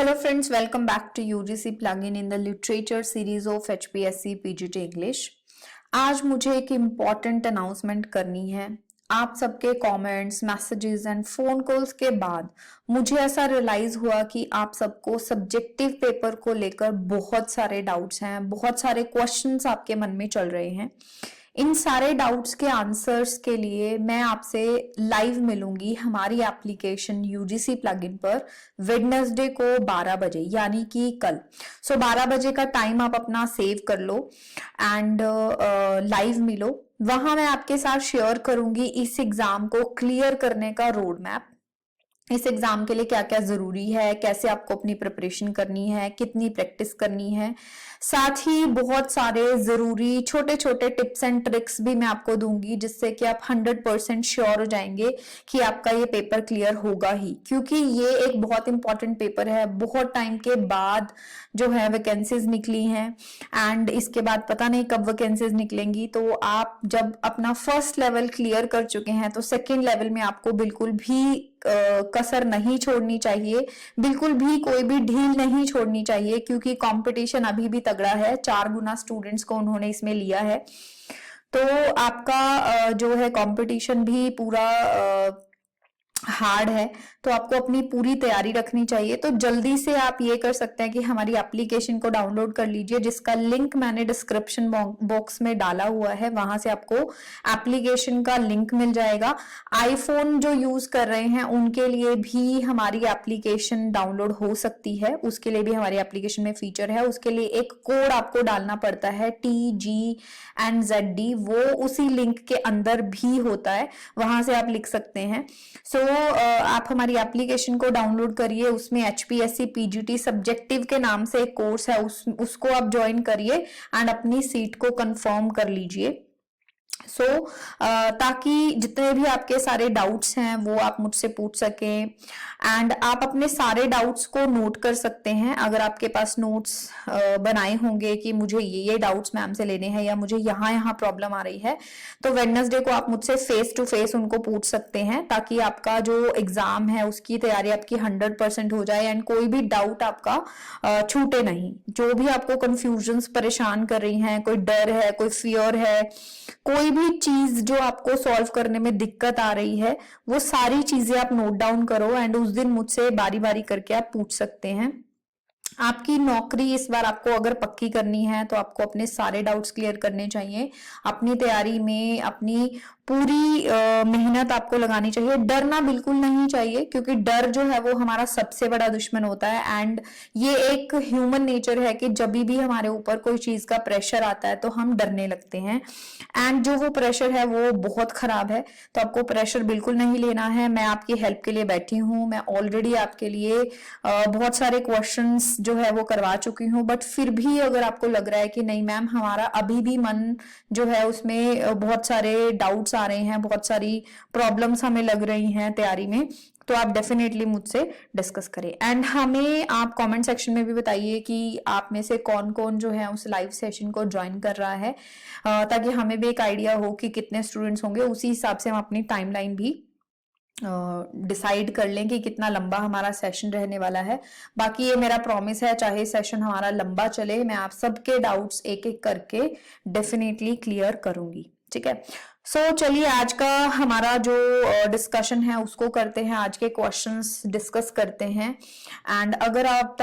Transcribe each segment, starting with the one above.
Hello friends, welcome back to UGC plugin in the literature series of HPSC PGT English। आज मुझे एक important announcement करनी है। आप सबके comments, messages and phone calls के बाद मुझे ऐसा रियलाइज हुआ कि आप सबको सब्जेक्टिव पेपर को लेकर बहुत सारे डाउट्स हैं, बहुत सारे क्वेश्चंस आपके मन में चल रहे हैं। इन सारे डाउट्स के आंसर्स के लिए मैं आपसे लाइव मिलूंगी हमारी एप्लीकेशन यूजीसी प्लगइन पर वेडनेसडे को 12 बजे यानी कि कल। 12 बजे का टाइम आप अपना सेव कर लो एंड लाइव मिलो। वहां मैं आपके साथ शेयर करूंगी इस एग्जाम को क्लियर करने का रोड मैप। इस एग्जाम के लिए क्या क्या जरूरी है, कैसे आपको अपनी प्रिपरेशन करनी है, कितनी प्रैक्टिस करनी है, साथ ही बहुत सारे जरूरी छोटे छोटे टिप्स एंड ट्रिक्स भी मैं आपको दूंगी जिससे कि आप 100% श्योर हो जाएंगे कि आपका ये पेपर क्लियर होगा ही, क्योंकि ये एक बहुत इंपॉर्टेंट पेपर है। बहुत टाइम के बाद जो है वैकेंसीज निकली हैं एंड इसके बाद पता नहीं कब वैकेंसीज निकलेंगी। तो आप जब अपना फर्स्ट लेवल क्लियर कर चुके हैं तो सेकेंड लेवल में आपको बिल्कुल भी कसर नहीं छोड़नी चाहिए, बिल्कुल भी कोई भी ढील नहीं छोड़नी चाहिए, क्योंकि कंपटीशन अभी भी तगड़ा है। 4 गुना स्टूडेंट्स को उन्होंने इसमें लिया है, तो आपका जो है कंपटीशन भी पूरा हार्ड है। तो आपको अपनी पूरी तैयारी रखनी चाहिए। तो जल्दी से आप ये कर सकते हैं कि हमारी एप्लीकेशन को डाउनलोड कर लीजिए, जिसका लिंक मैंने डिस्क्रिप्शन बॉक्स में डाला हुआ है। वहां से आपको एप्लीकेशन का लिंक मिल जाएगा। आईफोन जो यूज कर रहे हैं उनके लिए भी हमारी एप्लीकेशन डाउनलोड हो सकती है, उसके लिए भी हमारी एप्लीकेशन में फीचर है। उसके लिए एक कोड आपको डालना पड़ता है TGNZD, वो उसी लिंक के अंदर भी होता है, वहां से आप लिख सकते हैं। आप हमारी एप्लीकेशन को डाउनलोड करिए, उसमें HPSC PGT सब्जेक्टिव के नाम से एक कोर्स है, उसको आप ज्वाइन करिए एंड अपनी सीट को कंफर्म कर लीजिए। ताकि जितने भी आपके सारे डाउट्स हैं वो आप मुझसे पूछ सकें एंड आप अपने सारे डाउट्स को नोट कर सकते हैं। अगर आपके पास नोट्स बनाए होंगे कि मुझे ये डाउट्स मैम से लेने हैं या मुझे यहाँ प्रॉब्लम आ रही है, तो वेडनेसडे को आप मुझसे फेस टू फेस उनको पूछ सकते हैं, ताकि आपका जो एग्जाम है उसकी तैयारी आपकी 100% हो जाए एंड कोई भी डाउट आपका छूटे नहीं। जो भी आपको कंफ्यूजन्स परेशान कर रही हैं, कोई डर है, कोई फियर है, कोई भी चीज जो आपको सॉल्व करने में दिक्कत आ रही है, वो सारी चीजें आप नोट डाउन करो एंड उस दिन मुझसे बारी बारी करके आप पूछ सकते हैं। आपकी नौकरी इस बार आपको अगर पक्की करनी है तो आपको अपने सारे डाउट्स क्लियर करने चाहिए। अपनी तैयारी में अपनी पूरी मेहनत आपको लगानी चाहिए। डरना बिल्कुल नहीं चाहिए, क्योंकि डर जो है वो हमारा सबसे बड़ा दुश्मन होता है एंड ये एक ह्यूमन नेचर है कि जब भी हमारे ऊपर कोई चीज का प्रेशर आता है तो हम डरने लगते हैं एंड जो वो प्रेशर है वो बहुत खराब है। तो आपको प्रेशर बिल्कुल नहीं लेना है। मैं आपकी हेल्प के लिए बैठी हूँ। मैं ऑलरेडी आपके लिए बहुत सारे क्वेश्चंस जो है वो करवा चुकी हूँ, बट फिर भी अगर आपको लग रहा है कि नहीं मैम हमारा अभी भी मन जो है उसमें बहुत सारे डाउट्स आ रहे हैं, बहुत सारी प्रॉब्लम्स हमें लग रही हैं तैयारी में, तो आप डेफिनेटली मुझसे डिस्कस करें एंड हमें आप कमेंट सेक्शन में भी बताइए कि आप में से कौन कौन जो है उस लाइव सेशन को ज्वाइन कर रहा है, ताकि हमें भी एक आइडिया हो कि कितने स्टूडेंट्स होंगे। उसी हिसाब से हम अपनी टाइमलाइन भी डिसाइड कर लें कि कितना लंबा हमारा सेशन रहने वाला है। बाकी ये मेरा प्रॉमिस है, चाहे सेशन हमारा लंबा चले, मैं आप सबके डाउट्स एक एक करके डेफिनेटली क्लियर करूंगी। ठीक है। चलिए आज का हमारा जो डिस्कशन है उसको करते हैं, आज के क्वेश्चंस डिस्कस करते हैं एंड अगर अब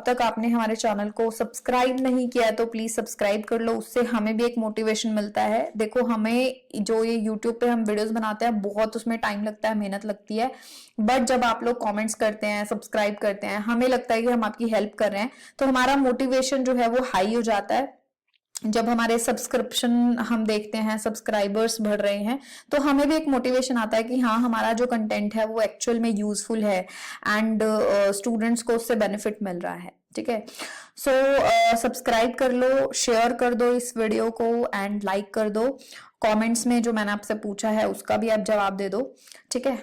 तक आपने हमारे चैनल को सब्सक्राइब नहीं किया तो प्लीज सब्सक्राइब कर लो, उससे हमें भी एक मोटिवेशन मिलता है। देखो हमें जो ये यूट्यूब पे हम वीडियोस बनाते हैं बहुत उसमें टाइम लगता है, मेहनत लगती है, बट जब आप लोग कमेंट्स करते हैं, सब्सक्राइब करते हैं, हमें लगता है कि हम आपकी हेल्प कर रहे हैं, तो हमारा मोटिवेशन जो है वो हाई हो जाता है। जब हमारे सब्सक्रिप्शन हम देखते हैं, सब्सक्राइबर्स बढ़ रहे हैं, तो हमें भी एक मोटिवेशन आता है कि हाँ हमारा जो कंटेंट है वो एक्चुअल में यूजफुल है एंड स्टूडेंट्स को उससे बेनिफिट मिल रहा है। ठीक है। सब्सक्राइब कर लो, शेयर कर दो इस वीडियो को एंड लाइक कर दो। कमेंट्स में जो मैंने आपसे पूछा है उसका भी आप जवाब दे दो। ठीक है।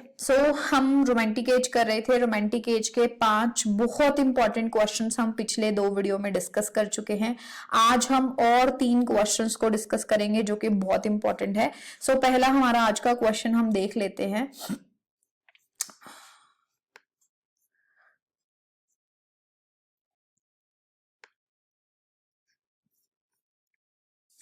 हम रोमांटिक एज कर रहे थे। रोमांटिक एज के 5 बहुत इंपॉर्टेंट क्वेश्चंस हम पिछले 2 वीडियो में डिस्कस कर चुके हैं। आज हम और 3 क्वेश्चंस को डिस्कस करेंगे जो कि बहुत इंपॉर्टेंट है। पहला हमारा आज का क्वेश्चन हम देख लेते हैं।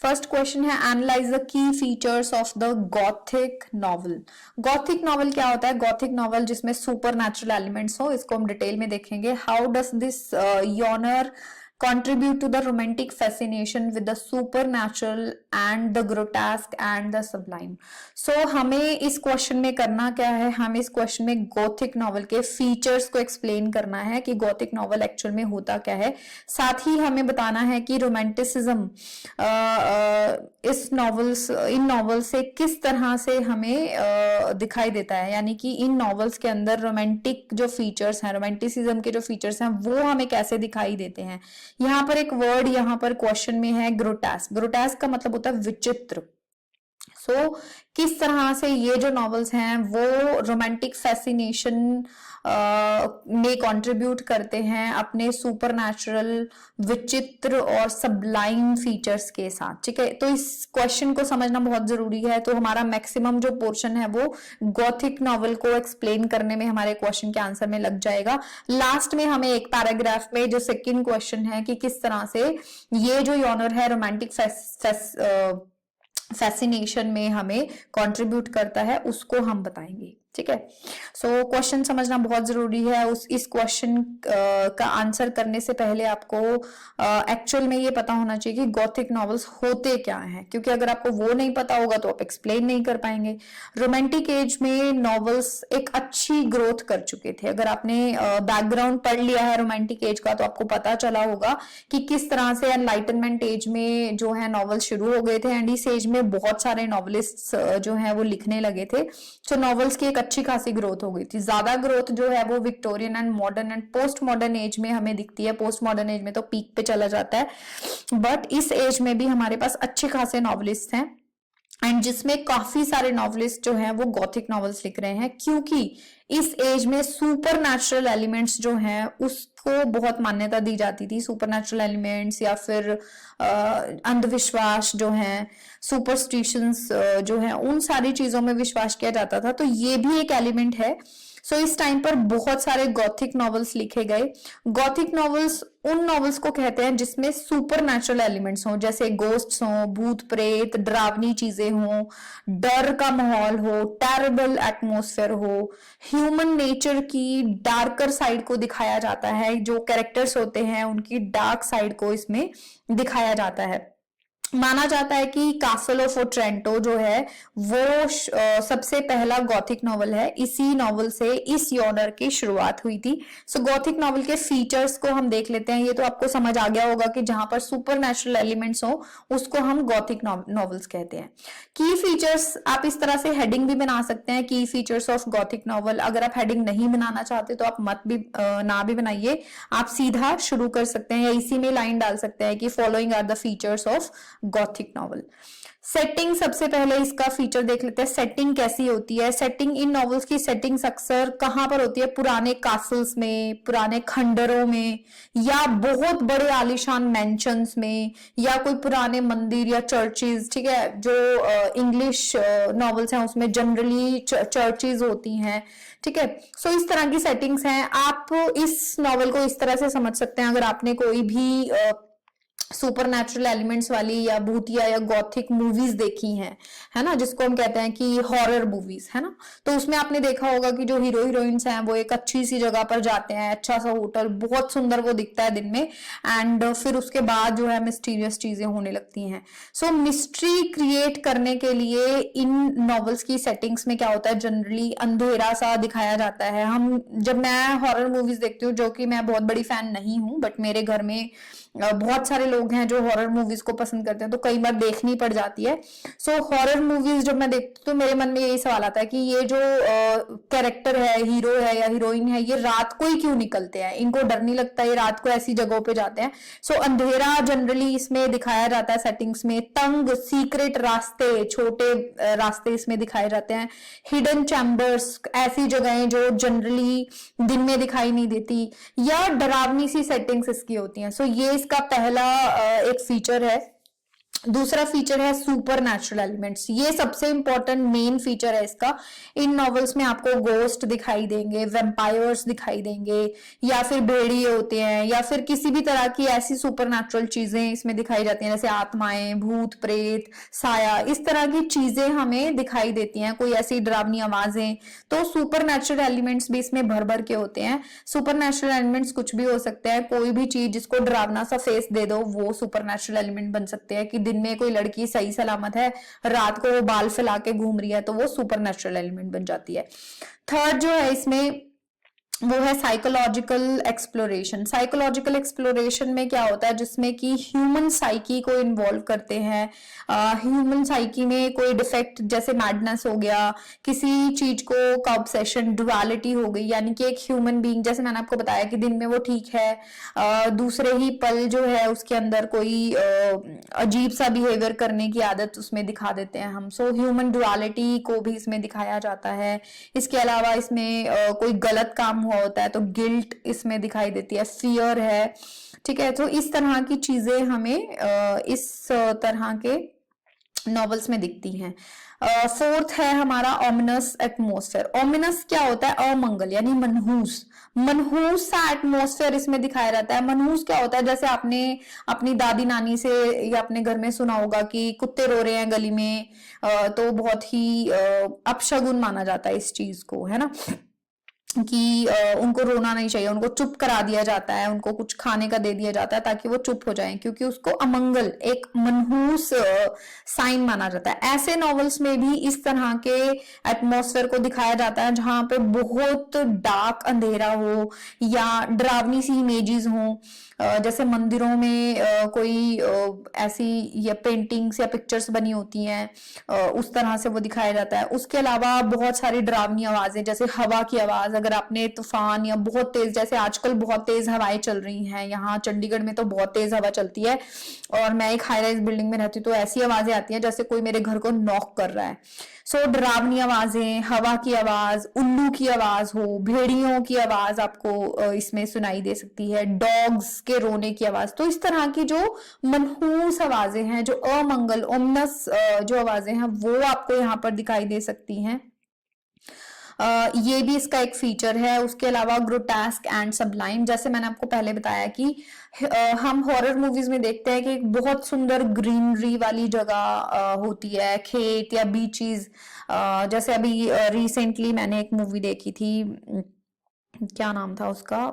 फर्स्ट क्वेश्चन है analyse the key features of the gothic novel. Gothic novel क्या होता है? गॉथिक नॉवल जिसमें सुपर नेचुरल एलिमेंट्स हो, इसको हम डिटेल में देखेंगे। How does this genre contribute to the romantic fascination with the supernatural and the grotesque and the sublime। so हमें इस क्वेश्चन में करना क्या है? हम इस क्वेश्चन में गॉथिक नॉवल के फीचर्स को एक्सप्लेन करना है कि गॉथिक नॉवल एक्चुअल में होता क्या है। साथ ही हमें बताना है कि रोमांटिसिज्म इन नॉवल से किस तरह से हमें दिखाई देता है, यानी कि इन नॉवेल्स के अंदर रोमांटिक जो फीचर्स हैं, रोमांटिसिज्म के जो फीचर्स हैं वो हमें कैसे दिखाई देते हैं। यहाँ पर एक वर्ड यहाँ पर क्वेश्चन में है ग्रोटेस्क। ग्रोटेस्क का मतलब होता है विचित्र। किस तरह से ये जो नॉवेल्स हैं वो रोमांटिक फैसिनेशन में कंट्रीब्यूट करते हैं अपने सुपरनैचुरल, विचित्र और सबलाइम फीचर्स के साथ। ठीक है, तो इस क्वेश्चन को समझना बहुत जरूरी है। तो हमारा मैक्सिमम जो पोर्शन है वो गॉथिक नॉवल को एक्सप्लेन करने में हमारे क्वेश्चन के आंसर में लग जाएगा। लास्ट में हमें एक पैराग्राफ में जो सेकंड क्वेश्चन है कि किस तरह से ये जो यॉनर है रोमांटिक फैसिनेशन में हमें कंट्रीब्यूट करता है, उसको हम बताएंगे। ठीक है, सो क्वेश्चन समझना बहुत जरूरी है। इस क्वेश्चन का आंसर करने से पहले आपको एक्चुअल में ये पता होना चाहिए कि गॉथिक नॉवेल्स होते क्या हैं, क्योंकि अगर आपको वो नहीं पता होगा तो आप एक्सप्लेन नहीं कर पाएंगे। रोमांटिक एज में नॉवेल्स एक अच्छी ग्रोथ कर चुके थे। अगर आपने बैकग्राउंड पढ़ लिया है रोमांटिक एज का तो आपको पता चला होगा कि किस तरह से एनलाइटनमेंट एज में जो है नॉवेल शुरू हो गए थे, एंड इस एज में बहुत सारे नॉवेलिस्ट जो है वो लिखने लगे थे। सो नॉवेल्स की अच्छी खासी ग्रोथ हो गई थी। ज्यादा ग्रोथ जो है वो Victorian and modern and post modern age में हमें दिखती है। पोस्ट मॉडर्न एज में तो पीक पे चला जाता है, बट इस एज में भी हमारे पास अच्छे खासे नॉवेलिस्ट हैं, एंड जिसमें काफी सारे नॉवेलिस्ट जो हैं वो गॉथिक नॉवेल्स लिख रहे हैं, क्योंकि इस एज में सुपर नेचुरल एलिमेंट्स जो हैं उसको बहुत मान्यता दी जाती थी। सुपर नेचुरल एलिमेंट्स या फिर अंधविश्वास जो हैं, सुपरस्टिशंस जो हैं, उन सारी चीजों में विश्वास किया जाता था। तो ये भी एक एलिमेंट है। सो इस टाइम पर बहुत सारे गॉथिक नॉवेल्स लिखे गए। गॉथिक नॉवेल्स उन नॉवेल्स को कहते हैं जिसमें सुपर नेचुरल एलिमेंट्स हों, जैसे गोस्ट्स हों, भूत प्रेत, डरावनी चीजें हों, डर का माहौल हो, टेरेबल एटमॉस्फेयर हो, ह्यूमन नेचर की डार्कर साइड को दिखाया जाता है। जो कैरेक्टर्स होते हैं उनकी डार्क साइड को इसमें दिखाया जाता है। माना जाता है कि कासल ऑफ ओट्रेंटो जो है वो सबसे पहला गॉथिक नॉवल है। इसी नॉवल से इस यॉनर की शुरुआत हुई थी। सो गॉथिक नॉवल के फीचर्स को हम देख लेते हैं। ये तो आपको समझ आ गया होगा कि जहां पर सुपर नेचुरल एलिमेंट्स हो उसको हम गॉथिक नॉवेल्स कहते हैं। की फीचर्स आप इस तरह से हेडिंग भी बना सकते हैं, की फीचर्स ऑफ गॉथिक नॉवल। अगर आप हेडिंग नहीं बनाना चाहते तो आप ना भी बनाइए, आप सीधा शुरू कर सकते हैं या इसी में लाइन डाल सकते हैं कि following are the features of gothic novel. Setting, सबसे पहले इसका फीचर देख लेते हैं। सेटिंग कैसी होती है? सेटिंग, इन नॉवेल्स की सेटिंग्स अक्सर कहां पर होती है? पुराने कासल्स में, पुराने खंडरों में, या बहुत बड़े आलीशान मैंशंस में, या कोई पुराने मंदिर या चर्चेज। ठीक है, जो इंग्लिश नॉवेल्स हैं उसमें जनरली चर्चेज होती हैं। ठीक है, सो इस तरह की सेटिंग्स हैं। आप इस नॉवेल को इस तरह से समझ सकते हैं, अगर आपने कोई भी सुपर नेचुरल एलिमेंट्स वाली या भूतिया या गॉथिक मूवीज देखी हैं, है ना, जिसको हम कहते हैं कि हॉरर मूवीज, है ना, तो उसमें आपने देखा होगा कि जो हीरो हीरोइंस हैं वो एक अच्छी सी जगह पर जाते हैं, अच्छा सा होटल, बहुत सुंदर वो दिखता है दिन में, एंड फिर उसके बाद जो है मिस्टीरियस चीजें होने लगती हैं। सो मिस्ट्री क्रिएट करने के लिए इन नॉवेल्स की सेटिंग्स में क्या होता है, जनरली अंधेरा सा दिखाया जाता है। जब मैं हॉरर मूवीज देखती हूँ, जो कि मैं बहुत बड़ी फैन नहीं हूँ, बट मेरे घर में बहुत सारे लोग हैं जो हॉरर मूवीज को पसंद करते हैं, तो कई बार देखनी पड़ जाती है। सो हॉरर मूवीज जब मैं देखती हूँ तो मेरे मन में यही सवाल आता है कि ये जो कैरेक्टर है, हीरो है या हीरोइन है, ये रात को ही क्यों निकलते हैं? इनको डर नहीं लगता ये रात को ऐसी जगहों पे जाते हैं? सो अंधेरा जनरली इसमें दिखाया जाता है सेटिंग्स में। तंग सीक्रेट रास्ते, छोटे रास्ते इसमें दिखाए जाते हैं। हिडन चैम्बर्स, ऐसी जगहें जो जनरली दिन में दिखाई नहीं देती, या डरावनी सी सेटिंग्स इसकी होती हैं। सो ये इसका पहला एक फीचर है। दूसरा फीचर है सुपर नेचुरल एलिमेंट्स। ये सबसे इंपॉर्टेंट मेन फीचर है इसका। इन नॉवेल्स में आपको गोस्ट दिखाई देंगे, वेम्पायर्स दिखाई देंगे, या फिर भेड़िए होते हैं, या फिर किसी भी तरह की ऐसी सुपर नेचुरल चीजें इसमें दिखाई जाती हैं, जैसे आत्माएं, भूत प्रेत, साया, इस तरह की चीजें हमें दिखाई देती हैं, कोई ऐसी डरावनी आवाजें। तो सुपर नेचुरल एलिमेंट्स भी इसमें भर भर के होते हैं। सुपर नेचुरल एलिमेंट्स कुछ भी हो सकता है, कोई भी चीज जिसको डरावना सा फेस दे दो वो सुपर नेचुरल एलिमेंट बन सकते हैं। कि दिन में कोई लड़की सही सलामत है, रात को वो बाल फैला के घूम रही है, तो वो सुपर नेचुरल एलिमेंट बन जाती है। थर्ड जो है इसमें वो है साइकोलॉजिकल एक्सप्लोरेशन। साइकोलॉजिकल एक्सप्लोरेशन में क्या होता है, जिसमें कि ह्यूमन साइकी को इन्वॉल्व करते हैं। ह्यूमन साइकी में कोई डिफेक्ट जैसे मैडनेस हो गया, किसी चीज को का ऑब्सेशन, डुअलिटी हो गई, यानी कि एक ह्यूमन बीइंग, जैसे मैंने आपको बताया कि दिन में वो ठीक है, दूसरे ही पल जो है उसके अंदर कोई अजीब सा बिहेवियर करने की आदत उसमें दिखा देते हैं हम। सो ह्यूमन डुअलिटी को भी इसमें दिखाया जाता है। इसके अलावा इसमें कोई गलत काम हुआ होता है तो गिल्ट इसमें दिखाई देती है, फियर है, ठीक है। तो इस तरह की चीजें हमें इस तरह के नॉवेल्स में दिखती हैं। फोर्थ है हमारा ओमिनस एटमोसफेयर। ओमिनस क्या होता है, अमंगल यानी मनहूस, मनहूस सा एटमोसफेयर इसमें दिखाया जाता है। मनहूस क्या होता है, जैसे आपने अपनी दादी नानी से या अपने घर में सुना होगा कि कुत्ते रो रहे हैं गली में, तो बहुत ही अपशगुन माना जाता है इस चीज को, है ना, कि उनको रोना नहीं चाहिए, उनको चुप करा दिया जाता है, उनको कुछ खाने का दे दिया जाता है ताकि वो चुप हो जाएं, क्योंकि उसको अमंगल, एक मनहूस साइन माना जाता है। ऐसे नॉवेल्स में भी इस तरह के एटमॉस्फेयर को दिखाया जाता है जहां पे बहुत डार्क अंधेरा हो या डरावनी सी इमेजेस हो, जैसे मंदिरों में कोई ऐसी या पेंटिंग्स या पिक्चर्स बनी होती हैं, उस तरह से वो दिखाया जाता है। उसके अलावा बहुत सारी डरावनी आवाजें, जैसे हवा की आवाज, अगर आपने तूफान या बहुत तेज, जैसे आजकल बहुत तेज हवाएं चल रही हैं, यहाँ चंडीगढ़ में तो बहुत तेज हवा चलती है, और मैं एक हाई राइज बिल्डिंग में रहती हूँ, तो ऐसी आवाजें आती हैं जैसे कोई मेरे घर को नॉक कर रहा है। सो डरावनी आवाजें, हवा की आवाज, उल्लू की आवाज हो, भेड़ियों की आवाज आपको इसमें सुनाई दे सकती है, डॉग्स के रोने की आवाज। तो इस तरह की जो मनहूस आवाजें हैं, जो अमंगल, ओमनस जो आवाजें हैं, वो आपको यहाँ पर दिखाई दे सकती हैं। ये भी इसका एक फीचर है। उसके अलावा ग्रोटेस्क एंड सबलाइम, जैसे मैंने आपको पहले बताया कि हम हॉरर मूवीज में देखते हैं कि एक बहुत सुंदर ग्रीनरी वाली जगह होती है, खेत या बीचीज। जैसे अभी रिसेंटली मैंने एक मूवी देखी थी, क्या नाम था उसका,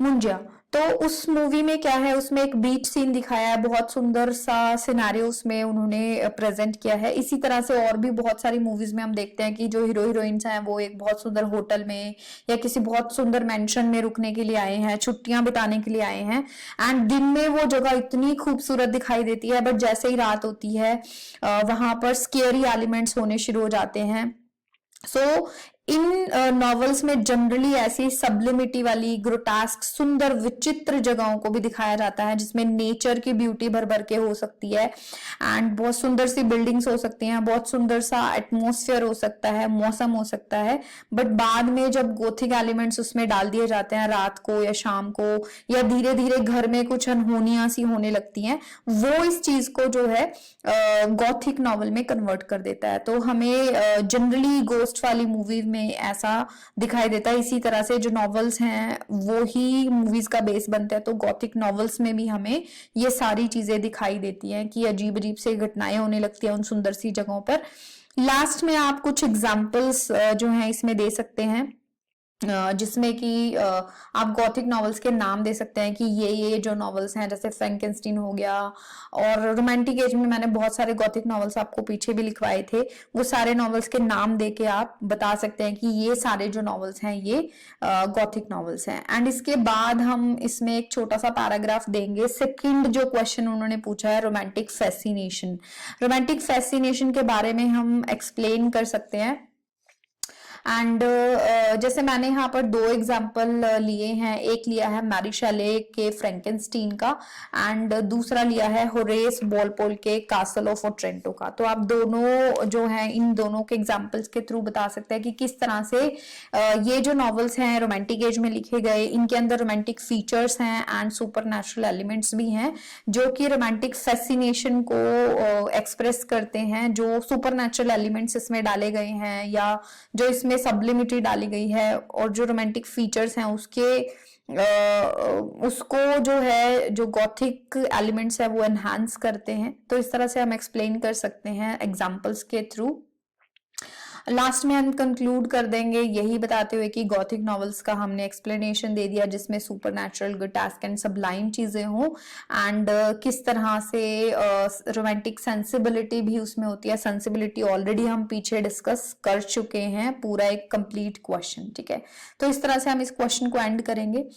मुंजिया। तो उस मूवी में क्या है, उसमें एक बीच सीन दिखाया है, बहुत सुंदर सा सिनेरियो उसमें उन्होंने प्रेजेंट किया है। इसी तरह से और भी बहुत सारी मूवीज में हम देखते हैं कि जो हीरो हीरोइंस हैं वो एक बहुत सुंदर होटल में या किसी बहुत सुंदर मेंशन में रुकने के लिए आए हैं, छुट्टियां बिताने के लिए आए हैं, एंड दिन में वो जगह इतनी खूबसूरत दिखाई देती है, बट जैसे ही रात होती है वहां पर स्केरी एलिमेंट्स होने शुरू हो जाते हैं। सो इन नॉवेल्स में जनरली ऐसी सब्लिमिटी वाली, ग्रोटास्क, सुंदर विचित्र जगहों को भी दिखाया जाता है, जिसमें नेचर की ब्यूटी भर भर के हो सकती है, एंड बहुत सुंदर सी बिल्डिंग्स हो सकती हैं, बहुत सुंदर सा एटमॉस्फेयर हो सकता है, मौसम हो सकता है। बट बाद में जब गोथिक एलिमेंट्स उसमें डाल दिए जाते हैं रात को या शाम को, या धीरे धीरे घर में कुछ अनहोनियां सी होने लगती हैं, वो इस चीज को जो है गॉथिक नॉवल में कन्वर्ट कर देता है। तो हमें जनरली गोस्ट वाली मूवी में ऐसा दिखाई देता है। इसी तरह से जो नॉवेल्स हैं वो ही मूवीज का बेस बनते हैं, तो गॉथिक नॉवेल्स में भी हमें ये सारी चीजें दिखाई देती हैं कि अजीब अजीब से घटनाएं होने लगती हैं उन सुंदर सी जगहों पर। लास्ट में आप कुछ एग्जाम्पल्स जो हैं इसमें दे सकते हैं, जिसमें कि आप गॉथिक नॉवेल्स के नाम दे सकते हैं कि ये जो नॉवेल्स हैं, जैसे फ्रैंकेनस्टीन हो गया, और रोमांटिक एज में मैंने बहुत सारे गॉथिक नॉवेल्स आपको पीछे भी लिखवाए थे, वो सारे नॉवेल्स के नाम दे के आप बता सकते हैं कि ये सारे जो नॉवेल्स हैं ये गॉथिक नॉवेल्स हैं। एंड इसके बाद हम इसमें एक छोटा सा पैराग्राफ देंगे। सेकंड जो क्वेश्चन उन्होंने पूछा है, रोमांटिक फैसिनेशन। रोमांटिक फैसिनेशन के बारे में हम एक्सप्लेन कर सकते हैं। एंड जैसे मैंने यहाँ पर दो एग्जाम्पल लिए हैं, एक लिया है मैरी शैले के फ्रैंकेनस्टीन का एंड दूसरा लिया है होरेस वॉलपोल के कासल ऑफ ओट्रेंटो का। तो आप दोनों जो है इन दोनों के एग्जाम्पल्स के थ्रू बता सकते हैं कि किस तरह से ये जो नॉवेल्स हैं रोमांटिक एज में लिखे गए, इनके अंदर रोमांटिक फीचर्स हैं एंड सुपरनैचुरल एलिमेंट्स भी हैं जो कि रोमांटिक फैसिनेशन को एक्सप्रेस करते हैं। जो सुपरनैचुरल एलिमेंट्स इसमें डाले गए हैं या जो इसमें सब्लिमिटी डाली गई है और जो रोमांटिक फीचर्स हैं उसको जो है जो गॉथिक एलिमेंट्स है वो एनहांस करते हैं। तो इस तरह से हम एक्सप्लेन कर सकते हैं एग्जांपल्स के थ्रू। लास्ट में हम कंक्लूड कर देंगे यही बताते हुए कि गॉथिक नॉवेल्स का हमने एक्सप्लेनेशन दे दिया जिसमें सुपरनैचुरल, ग्रोटेस्क एंड सबलाइम चीजें हों एंड किस तरह से रोमांटिक सेंसिबिलिटी भी उसमें होती है। सेंसिबिलिटी ऑलरेडी हम पीछे डिस्कस कर चुके हैं, पूरा एक कंप्लीट क्वेश्चन, ठीक है। तो इस तरह से हम इस क्वेश्चन को एंड करेंगे।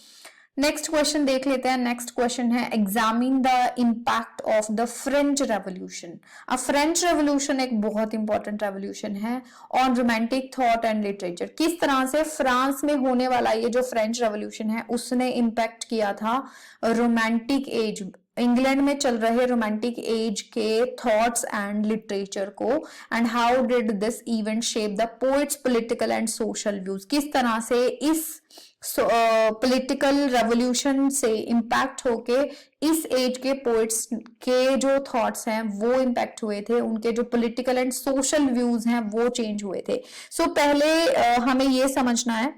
नेक्स्ट क्वेश्चन देख लेते हैं। नेक्स्ट क्वेश्चन है examine the impact of the French revolution. अब फ्रेंच रेवोल्यूशन एक बहुत इंपॉर्टेंट रेवोल्यूशन है on romantic thought and literature. किस तरह से फ्रांस में होने वाला ये जो फ्रेंच रेवोल्यूशन है उसने इम्पैक्ट किया था रोमांटिक एज, इंग्लैंड में चल रहे रोमांटिक एज के थॉट्स एंड लिटरेचर को, and how did this event shape the poets political and social views. किस तरह से इस पॉलिटिकल रेवोल्यूशन से इम्पैक्ट होके इस एज के पोएट्स के जो थॉट्स हैं वो इम्पैक्ट हुए थे, उनके जो पॉलिटिकल एंड सोशल व्यूज हैं वो चेंज हुए थे। सो पहले हमें ये समझना है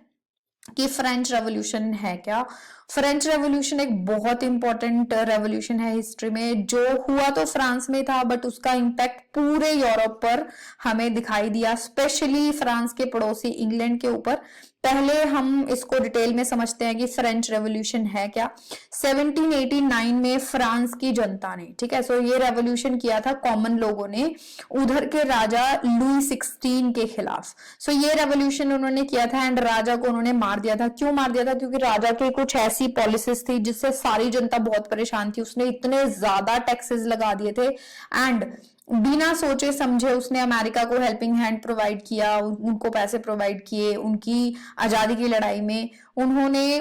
कि फ्रेंच रेवोल्यूशन है क्या। फ्रेंच रेवोल्यूशन एक बहुत इंपॉर्टेंट रेवोल्यूशन है हिस्ट्री में, जो हुआ तो फ्रांस में था बट उसका इम्पैक्ट पूरे यूरोप पर हमें दिखाई दिया, स्पेशली फ्रांस के पड़ोसी इंग्लैंड के ऊपर। पहले हम इसको डिटेल में समझते हैं कि फ्रेंच रेवोल्यूशन है क्या। 1789 में फ्रांस की जनता ने, ठीक है, सो ये रेवोल्यूशन किया था कॉमन लोगों ने उधर के राजा लुई 16 के खिलाफ। सो ये रेवोल्यूशन उन्होंने किया था एंड राजा को उन्होंने मार दिया था। क्यों मार दिया था? क्योंकि राजा की कुछ ऐसी पॉलिसीज थी जिससे सारी जनता बहुत परेशान थी। उसने इतने ज्यादा टैक्सेस लगा दिए थे एंड बिना सोचे समझे उसने अमेरिका को हेल्पिंग हैंड प्रोवाइड किया, उनको पैसे प्रोवाइड किए उनकी आजादी की लड़ाई में। उन्होंने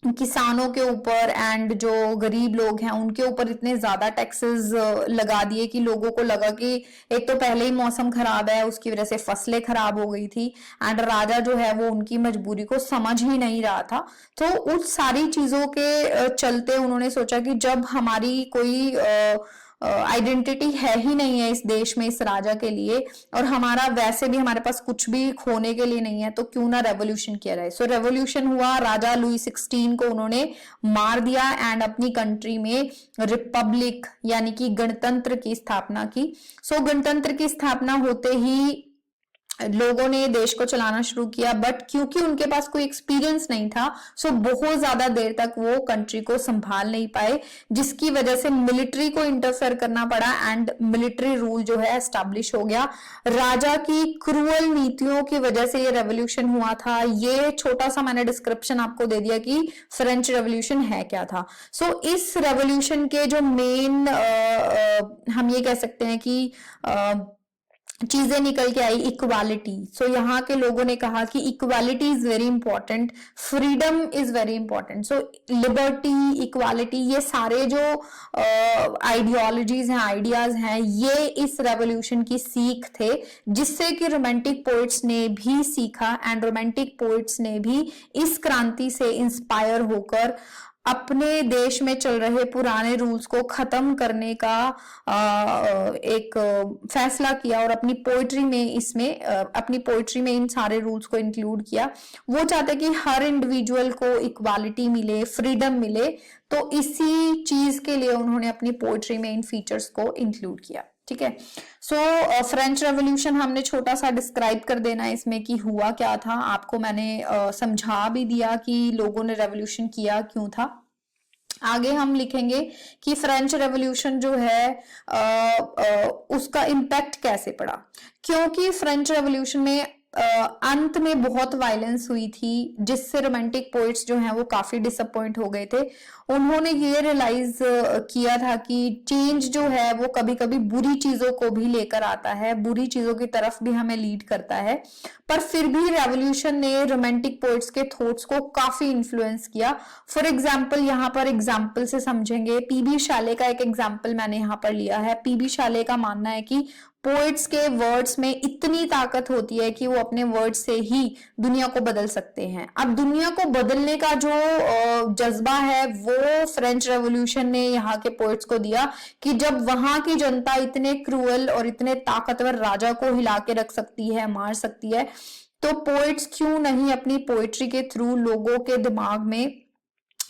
किसानों के ऊपर एंड जो गरीब लोग हैं उनके ऊपर इतने ज्यादा टैक्सेस लगा दिए कि लोगों को लगा कि एक तो पहले ही मौसम खराब है, उसकी वजह से फसलें खराब हो गई थी एंड राजा जो है वो उनकी मजबूरी को समझ ही नहीं रहा था। तो उस सारी चीजों के चलते उन्होंने सोचा कि जब हमारी कोई आइडेंटिटी है ही नहीं है इस देश में इस राजा के लिए और हमारा वैसे भी हमारे पास कुछ भी खोने के लिए नहीं है, तो क्यों ना रेवोल्यूशन किया जाए। सो रेवोल्यूशन हुआ, राजा लुई 16 को उन्होंने मार दिया एंड अपनी कंट्री में रिपब्लिक यानी कि गणतंत्र की स्थापना की। सो गणतंत्र की स्थापना होते ही लोगों ने देश को चलाना शुरू किया, बट क्योंकि उनके पास कोई एक्सपीरियंस नहीं था सो बहुत ज्यादा देर तक वो कंट्री को संभाल नहीं पाए, जिसकी वजह से मिलिट्री को इंटरफेयर करना पड़ा एंड मिलिट्री रूल जो है एस्टैब्लिश हो गया। राजा की क्रूअल नीतियों की वजह से ये रेवोल्यूशन हुआ था। ये छोटा सा मैंने डिस्क्रिप्शन आपको दे दिया कि फ्रेंच रेवोल्यूशन है क्या था। सो इस रेवोल्यूशन के जो मेन हम ये कह सकते हैं कि चीजें निकल के आई, इक्वालिटी। सो यहाँ के लोगों ने कहा कि equality is very important, freedom is very important. So liberty, equality, ये सारे जो आइडियोलॉजीज हैं, आइडियाज हैं, ये इस रेवोल्यूशन की सीख थे, जिससे कि रोमांटिक पोइट्स ने भी सीखा एंड रोमांटिक पोइट्स ने भी इस क्रांति से इंस्पायर होकर अपने देश में चल रहे पुराने रूल्स को खत्म करने का एक फैसला किया और अपनी पोइट्री में इन सारे रूल्स को इंक्लूड किया। वो चाहते कि हर इंडिविजुअल को इक्वालिटी मिले, फ्रीडम मिले, तो इसी चीज के लिए उन्होंने अपनी पोइट्री में इन फीचर्स को इंक्लूड किया। ठीक है, सो फ्रेंच रेवोल्यूशन हमने छोटा सा डिस्क्राइब कर देना है इसमें कि हुआ क्या था। आपको मैंने समझा भी दिया कि लोगों ने रेवोल्यूशन किया क्यों था। आगे हम लिखेंगे कि फ्रेंच रेवोल्यूशन जो है उसका इम्पैक्ट कैसे पड़ा, क्योंकि फ्रेंच रेवोल्यूशन में अंत में बहुत वायलेंस हुई थी, जिससे रोमांटिक पोइट्स जो हैं वो काफी डिसअपॉइंट हो गए थे। उन्होंने ये रियलाइज किया था कि चेंज जो है वो कभी कभी बुरी चीजों को भी लेकर आता है, बुरी चीजों की तरफ भी हमें लीड करता है, पर फिर भी रेवोल्यूशन ने रोमांटिक पोइट्स के थॉट्स को काफी इन्फ्लुएंस किया। फॉर एग्जाम्पल, यहाँ पर एग्जाम्पल से समझेंगे, पीबी शाले का एक एग्जाम्पल मैंने यहाँ पर लिया है। पीबी शाले का मानना है कि पोइट्स के वर्ड्स में इतनी ताकत होती है कि वो अपने वर्ड से ही दुनिया को बदल सकते हैं। अब दुनिया को बदलने का जो जज्बा है वो फ्रेंच रेवोल्यूशन ने यहाँ के पोइट्स को दिया, कि जब वहां की जनता इतने क्रूअल और इतने ताकतवर राजा को हिला के रख सकती है, मार सकती है, तो पोइट्स क्यों नहीं अपनी पोइट्री के थ्रू लोगों के दिमाग में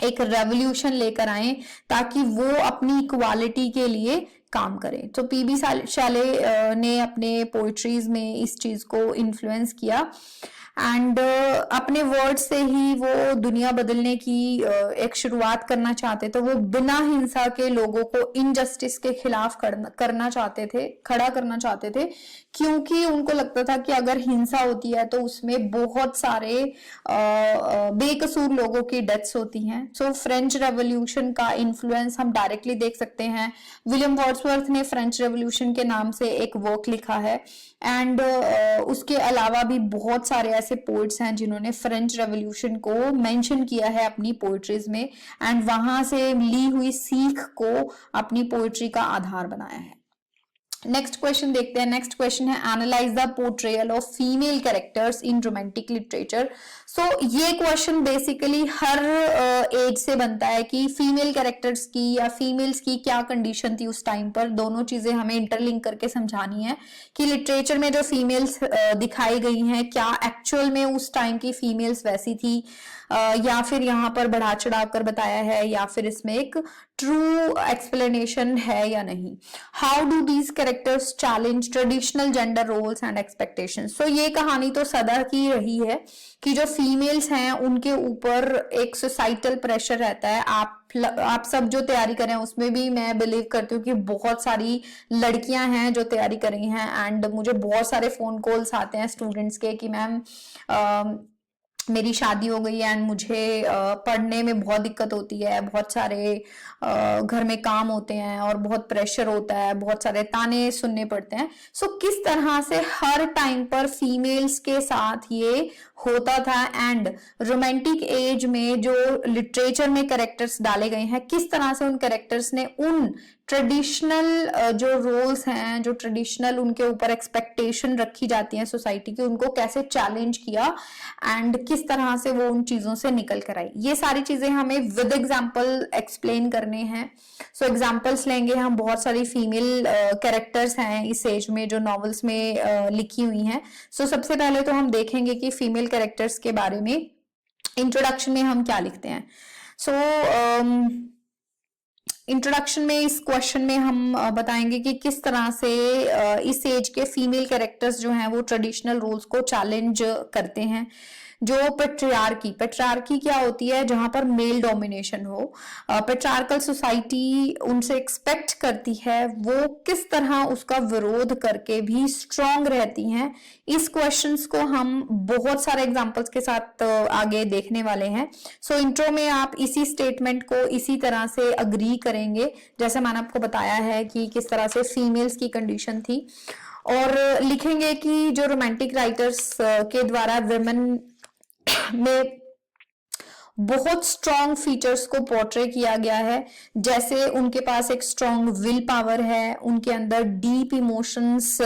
एक रेवोल्यूशन लेकर आए, ताकि वो अपनी इक्वालिटी के लिए काम करें। तो पीबी शाले ने अपने पोइट्रीज में इस चीज को इन्फ्लुएंस किया, एंड अपने वर्ड से ही वो दुनिया बदलने की एक शुरुआत करना चाहते थे। वो बिना हिंसा के लोगों को इनजस्टिस के खिलाफ करना चाहते थे, खड़ा करना चाहते थे, क्योंकि उनको लगता था कि अगर हिंसा होती है तो उसमें बहुत सारे बेकसूर लोगों की डेथ्स होती हैं। सो फ्रेंच रेवोल्यूशन का इन्फ्लुएंस हम डायरेक्टली देख सकते हैं। विलियम वर्ड्सवर्थ ने फ्रेंच रेवोल्यूशन के नाम से एक वर्क लिखा है, एंड उसके अलावा भी बहुत सारे ऐसे पोइट्स हैं जिन्होंने फ्रेंच रेवोल्यूशन को मेंशन किया है अपनी पोइट्रीज में, एंड वहां से ली हुई सीख को अपनी पोइट्री का आधार बनाया है। नेक्स्ट क्वेश्चन देखते हैं। नेक्स्ट क्वेश्चन है, analyse the portrayal of female characters in romantic literature. So ये क्वेश्चन बेसिकली हर एज से बनता है कि फीमेल कैरेक्टर्स की या फीमेल्स की क्या कंडीशन थी उस टाइम पर। दोनों चीजें हमें इंटरलिंक करके समझानी है कि लिटरेचर में जो फीमेल्स दिखाई गई हैं, क्या एक्चुअल में उस टाइम की फीमेल्स वैसी थी, या फिर यहाँ पर बढ़ा चढ़ा कर बताया है, या फिर इसमें एक ट्रू एक्सप्लेनेशन है या नहीं। How do these characters challenge traditional gender roles and expectations. So ये कहानी तो सदा की रही है कि जो फीमेल्स हैं उनके ऊपर एक सोसाइटल प्रेशर रहता है। आप सब जो तैयारी कर रहे हैं उसमें भी मैं बिलीव करती हूँ कि बहुत सारी लड़कियां हैं जो तैयारी कर रही हैं, एंड मुझे बहुत सारे फोन कॉल्स आते हैं स्टूडेंट्स के कि मैम मेरी शादी हो गई है एंड मुझे पढ़ने में बहुत दिक्कत होती है, बहुत सारे घर में काम होते हैं और बहुत प्रेशर होता है, बहुत सारे ताने सुनने पड़ते हैं। सो किस तरह से हर टाइम पर फीमेल्स के साथ ये होता था, एंड रोमांटिक एज में जो लिटरेचर में कैरेक्टर्स डाले गए हैं, किस तरह से उन कैरेक्टर्स ने उन ट्रेडिशनल जो रोल्स हैं, जो ट्रेडिशनल उनके ऊपर एक्सपेक्टेशन रखी जाती है सोसाइटी की, उनको कैसे चैलेंज किया, एंड किस तरह से वो उन चीजों से निकल कर आई। ये सारी चीजें हमें विद एग्जांपल एक्सप्लेन करने हैं। सो एग्जांपल्स लेंगे हम। बहुत सारी फीमेल कैरेक्टर्स हैं इस एज में जो नॉवेल्स में लिखी हुई हैं। सो सबसे पहले तो हम देखेंगे कि फीमेल कैरेक्टर्स के बारे में इंट्रोडक्शन में हम क्या लिखते हैं। सो इंट्रोडक्शन में इस क्वेश्चन में हम बताएंगे कि किस तरह से इस एज के फीमेल कैरेक्टर्स जो हैं वो ट्रेडिशनल रोल्स को चैलेंज करते हैं। जो पेट्रियार्की क्या होती है, जहां पर मेल डोमिनेशन हो, पेट्रियार्कल सोसाइटी उनसे एक्सपेक्ट करती है, वो किस तरह उसका विरोध करके भी स्ट्रांग रहती हैं। इस क्वेश्चंस को हम बहुत सारे एग्जांपल्स के साथ आगे देखने वाले हैं। सो इंट्रो में आप इसी स्टेटमेंट को इसी तरह से अग्री करेंगे जैसे मैंने आपको बताया है कि किस तरह से फीमेल्स की कंडीशन थी, और लिखेंगे कि जो रोमांटिक राइटर्स के द्वारा विमेन में बहुत स्ट्रॉन्ग फीचर्स को पोर्ट्रे किया गया है, जैसे उनके पास एक स्ट्रॉन्ग विल पावर है, उनके अंदर डीप इमोशंस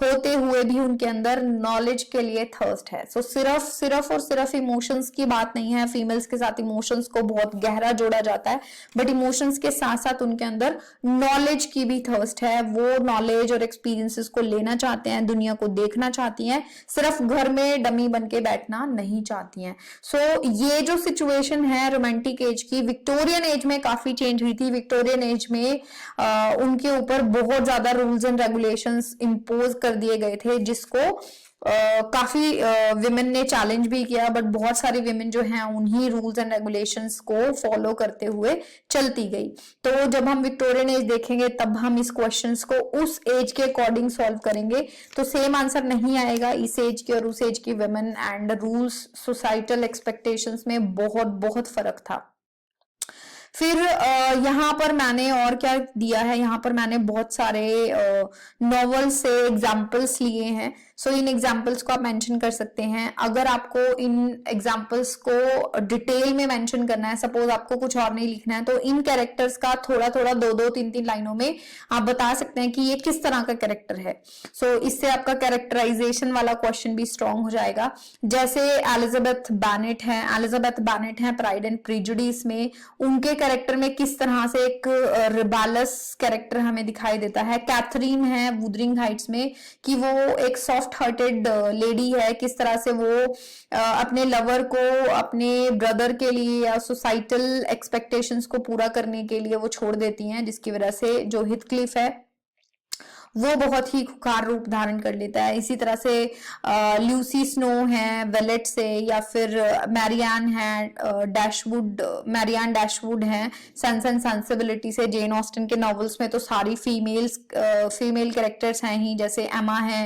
होते हुए भी उनके अंदर नॉलेज के लिए थर्स्ट है। सो सिर्फ इमोशंस की बात नहीं है। फीमेल्स के साथ इमोशंस को बहुत गहरा जोड़ा जाता है, बट इमोशंस के साथ साथ उनके अंदर नॉलेज की भी थर्स्ट है। वो नॉलेज और एक्सपीरियंसेस को लेना चाहते हैं, दुनिया को देखना चाहती हैं, सिर्फ घर में डमी बन के बैठना नहीं चाहती हैं। सो ये जो सिचुएशन है रोमांटिक एज की, विक्टोरियन एज में काफी चेंज हुई थी। विक्टोरियन एज में उनके ऊपर बहुत ज्यादा रूल्स एंड रेगुलेशंस इंपोज कर दिए गए थे, जिसको काफी विमेन ने चैलेंज भी किया, बट बहुत सारी विमेन जो हैं उन्हीं रूल्स एंड रेगुलेशंस को फॉलो करते हुए चलती गई। तो जब हम विक्टोरियन एज देखेंगे तब हम इस क्वेश्चंस को उस एज के अकॉर्डिंग सॉल्व करेंगे, तो सेम आंसर नहीं आएगा इस एज के और उस एज की women, and rules societal expectations में बहुत बहुत फर्क था। फिर यहाँ पर मैंने और क्या दिया है, यहाँ पर मैंने बहुत सारे नॉवेल से एग्जाम्पल्स लिए हैं। सो इन एग्जाम्पल्स को आप मेंशन कर सकते हैं। अगर आपको इन एग्जाम्पल्स को डिटेल में मेंशन करना है, सपोज आपको कुछ और नहीं लिखना है, तो इन कैरेक्टर्स का थोड़ा थोड़ा 2-2, 3-3 लाइनों में आप बता सकते हैं कि ये किस तरह का कैरेक्टर है। सो इससे आपका कैरेक्टराइजेशन वाला क्वेश्चन भी स्ट्रांग हो जाएगा। जैसे एलिजाबेथ बैनेट है प्राइड एंड प्रेजुडिस में, उनके कैरेक्टर में किस तरह से एक रिबेलस कैरेक्टर हमें दिखाई देता है। कैथरीन है वुदरिंग हाइट्स में, कि वो एक सॉफ्ट हार्टेड लेडी है, किस तरह से वो अपने लवर को अपने ब्रदर के लिए या सोसाइटल एक्सपेक्टेशंस को पूरा करने के लिए वो छोड़ देती हैं, जिसकी वजह से जो हिथक्लिफ है वो बहुत ही खुखार रूप धारण कर लेता है। इसी तरह से ल्यूसी स्नो है वेलेट से, या फिर मैरियान डैशवुड है सेंस एंड सेंसिबिलिटी से। जेन ऑस्टन के नॉवेल्स में तो सारी फीमेल कैरेक्टर्स हैं ही, जैसे एमा है,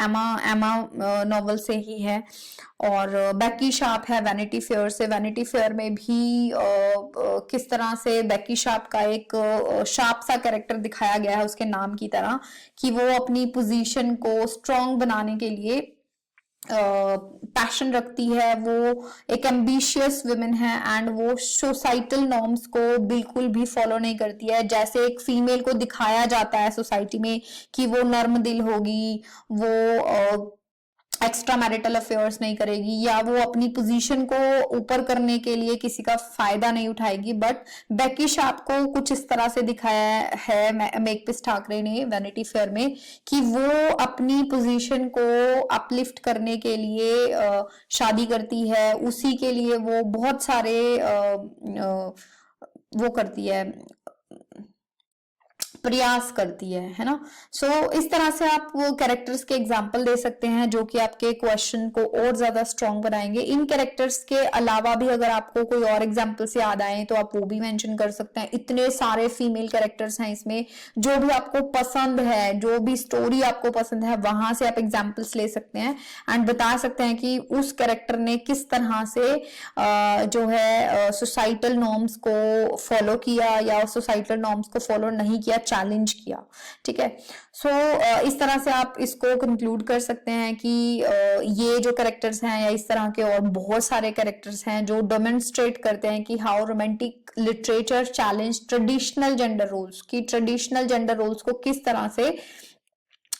एमा नॉवेल से ही है। और बेकी शार्प है वैनिटी फेयर से। वैनिटी फेयर में भी किस तरह से बेकी शार्प का एक शार्प सा कैरेक्टर दिखाया गया है उसके नाम की तरह, कि वो अपनी पोजीशन को स्ट्रॉन्ग बनाने के लिए पैशन रखती है। वो एक एम्बिशियस वुमेन है एंड वो सोसाइटल नॉर्म्स को बिल्कुल भी फॉलो नहीं करती है। जैसे एक फीमेल को दिखाया जाता है सोसाइटी में कि वो नर्म दिल होगी, वो एक्स्ट्रा मैरिटल अफेयर्स नहीं करेगी, या वो अपनी पोजीशन को ऊपर करने के लिए किसी का फायदा नहीं उठाएगी। बट बेकी शार्प को कुछ इस तरह से दिखाया है मेकपिस ठाकरे ने वैनिटी फेयर में, कि वो अपनी पोजीशन को अपलिफ्ट करने के लिए शादी करती है, उसी के लिए वो बहुत सारे वो करती है, प्रयास करती है ना। सो इस तरह से आप वो कैरेक्टर्स के एग्जाम्पल दे सकते हैं जो कि आपके क्वेश्चन को और ज्यादा स्ट्रॉन्ग बनाएंगे। इन कैरेक्टर्स के अलावा भी अगर आपको कोई और एग्जाम्पल्स याद आए तो आप वो भी मेंशन कर सकते हैं। इतने सारे फीमेल कैरेक्टर्स हैं इसमें, जो भी आपको पसंद है, जो भी स्टोरी आपको पसंद है, वहां से आप एग्जाम्पल्स ले सकते हैं एंड बता सकते हैं कि उस कैरेक्टर ने किस तरह से जो है सोसाइटल नॉर्म्स को फॉलो किया या सोसाइटल नॉर्म्स को फॉलो नहीं किया, चैलेंज किया। ठीक है, सो इस तरह से आप इसको कंक्लूड कर सकते हैं कि ये जो कैरेक्टर्स हैं या इस तरह के और बहुत सारे कैरेक्टर्स हैं जो डेमोन्स्ट्रेट करते हैं कि how romantic literature challenge traditional gender roles, की ट्रेडिशनल जेंडर रोल्स को किस तरह से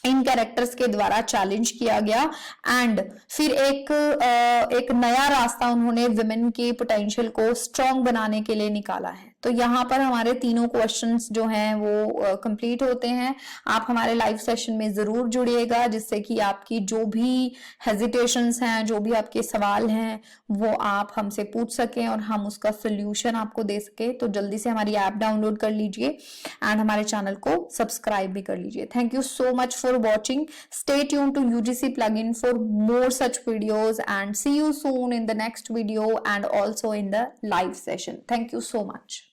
इन कैरेक्टर्स के द्वारा चैलेंज किया गया, एंड फिर एक नया रास्ता उन्होंने विमेन के पोटेंशियल को स्ट्रॉन्ग बनाने के लिए निकाला है। तो यहाँ पर हमारे तीनों क्वेश्चंस जो हैं वो कंप्लीट होते हैं। आप हमारे लाइव सेशन में जरूर जुड़िएगा, जिससे कि आपकी जो भी हेजिटेशंस हैं, जो भी आपके सवाल हैं, वो आप हमसे पूछ सकें और हम उसका सोल्यूशन आपको दे सके। तो जल्दी से हमारी ऐप डाउनलोड कर लीजिए एंड हमारे चैनल को सब्सक्राइब भी कर लीजिए। Thank you so much for watching. Stay tuned to UGC plugin for more such videos, and see you soon in the next video and also in the live session. Thank you so much.